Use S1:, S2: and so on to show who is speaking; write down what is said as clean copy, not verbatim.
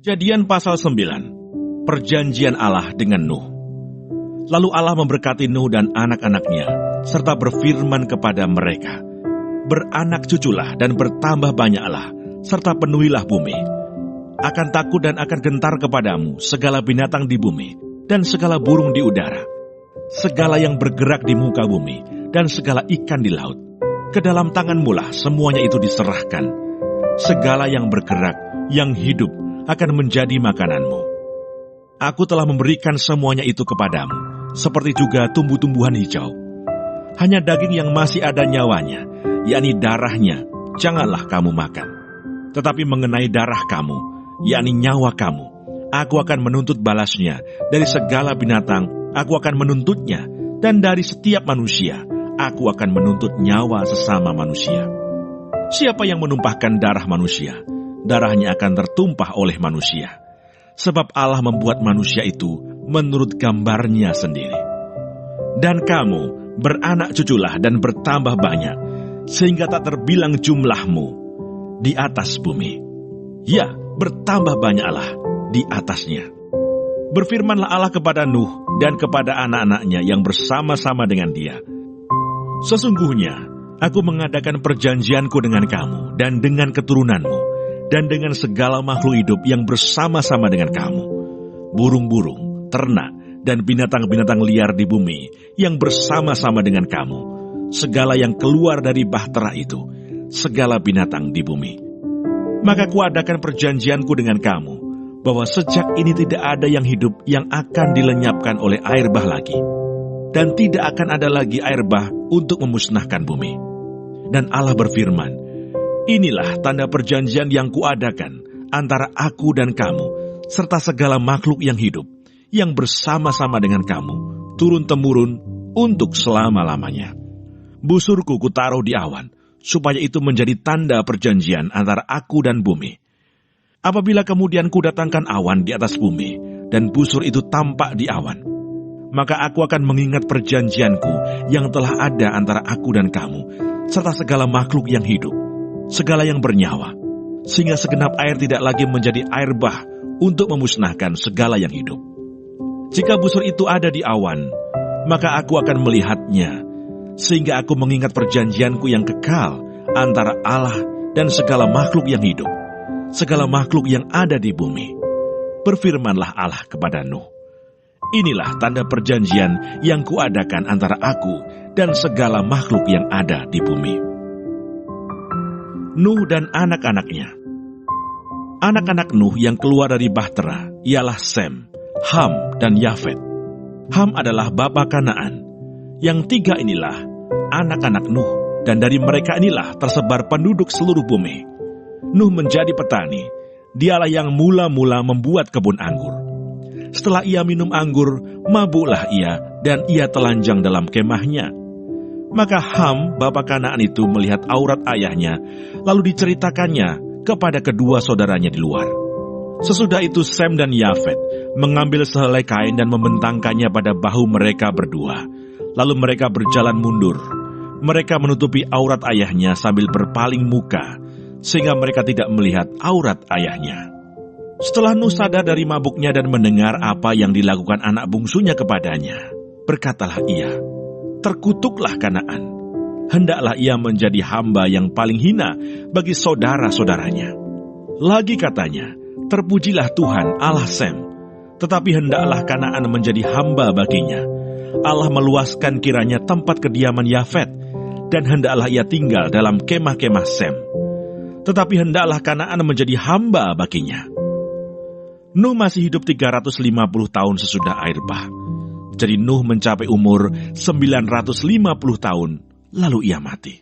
S1: Kejadian pasal 9, Perjanjian Allah dengan Nuh. Lalu Allah memberkati Nuh dan anak-anaknya, serta berfirman kepada mereka, "Beranak cuculah dan bertambah banyaklah, serta penuhilah bumi. Akan takut dan akan gentar kepadamu segala binatang di bumi, dan segala burung di udara, segala yang bergerak di muka bumi, dan segala ikan di laut. Ke dalam tanganmulah semuanya itu diserahkan. Segala yang bergerak, yang hidup, akan menjadi makananmu. Aku telah memberikan semuanya itu kepadamu, seperti juga tumbuh-tumbuhan hijau. Hanya daging yang masih ada nyawanya, yakni darahnya, janganlah kamu makan. Tetapi mengenai darah kamu, yakni nyawa kamu, aku akan menuntut balasnya. Dari segala binatang, aku akan menuntutnya. Dan dari setiap manusia, aku akan menuntut nyawa sesama manusia. Siapa yang menumpahkan darah manusia, darahnya akan tertumpah oleh manusia. Sebab Allah membuat manusia itu menurut gambarnya sendiri. Dan kamu beranak cuculah dan bertambah banyak, sehingga tak terbilang jumlahmu di atas bumi. Ya, bertambah banyaklah di atasnya." Berfirmanlah Allah kepada Nuh dan kepada anak-anaknya yang bersama-sama dengan dia, "Sesungguhnya aku mengadakan perjanjianku dengan kamu dan dengan keturunanmu, dan dengan segala makhluk hidup yang bersama-sama dengan kamu, burung-burung, ternak, dan binatang-binatang liar di bumi yang bersama-sama dengan kamu, segala yang keluar dari bahtera itu, segala binatang di bumi. Maka kuadakan perjanjianku dengan kamu, bahwa sejak ini tidak ada yang hidup yang akan dilenyapkan oleh air bah lagi, dan tidak akan ada lagi air bah untuk memusnahkan bumi." Dan Allah berfirman, "Inilah tanda perjanjian yang kuadakan antara aku dan kamu, serta segala makhluk yang hidup, yang bersama-sama dengan kamu, turun-temurun untuk selama-lamanya. Busurku kutaruh di awan, supaya itu menjadi tanda perjanjian antara aku dan bumi. Apabila kemudian kudatangkan awan di atas bumi, dan busur itu tampak di awan, maka aku akan mengingat perjanjianku yang telah ada antara aku dan kamu, serta segala makhluk yang hidup, segala yang bernyawa, sehingga segenap air tidak lagi menjadi air bah untuk memusnahkan segala yang hidup. Jika busur itu ada di awan, maka aku akan melihatnya, sehingga aku mengingat perjanjianku yang kekal antara Allah dan segala makhluk yang hidup, segala makhluk yang ada di bumi." Berfirmanlah Allah kepada Nuh, "Inilah tanda perjanjian yang kuadakan antara aku dan segala makhluk yang ada di bumi." Nuh dan anak-anaknya. Anak-anak Nuh yang keluar dari bahtera ialah Sem, Ham, dan Yafet. Ham adalah bapa Kanaan. Yang tiga inilah anak-anak Nuh, dan dari mereka inilah tersebar penduduk seluruh bumi. Nuh menjadi petani. Dialah yang mula-mula membuat kebun anggur. Setelah ia minum anggur, mabuklah ia, dan ia telanjang dalam kemahnya. Maka Ham, bapa Kanaan itu melihat aurat ayahnya, lalu diceritakannya kepada kedua saudaranya di luar. Sesudah itu Sem dan Yafet mengambil sehelai kain dan membentangkannya pada bahu mereka berdua. Lalu mereka berjalan mundur. Mereka menutupi aurat ayahnya sambil berpaling muka, sehingga mereka tidak melihat aurat ayahnya. Setelah Nuh sadar dari mabuknya dan mendengar apa yang dilakukan anak bungsunya kepadanya, berkatalah ia, "Terkutuklah Kanaan, hendaklah ia menjadi hamba yang paling hina bagi saudara-saudaranya." Lagi katanya, "Terpujilah Tuhan Allah Sem, tetapi hendaklah Kanaan menjadi hamba baginya. Allah meluaskan kiranya tempat kediaman Yafet, dan hendaklah ia tinggal dalam kemah-kemah Sem. Tetapi hendaklah Kanaan menjadi hamba baginya." Nuh masih hidup 350 tahun sesudah air bah. Jadi Nuh mencapai umur 950 tahun, lalu ia mati.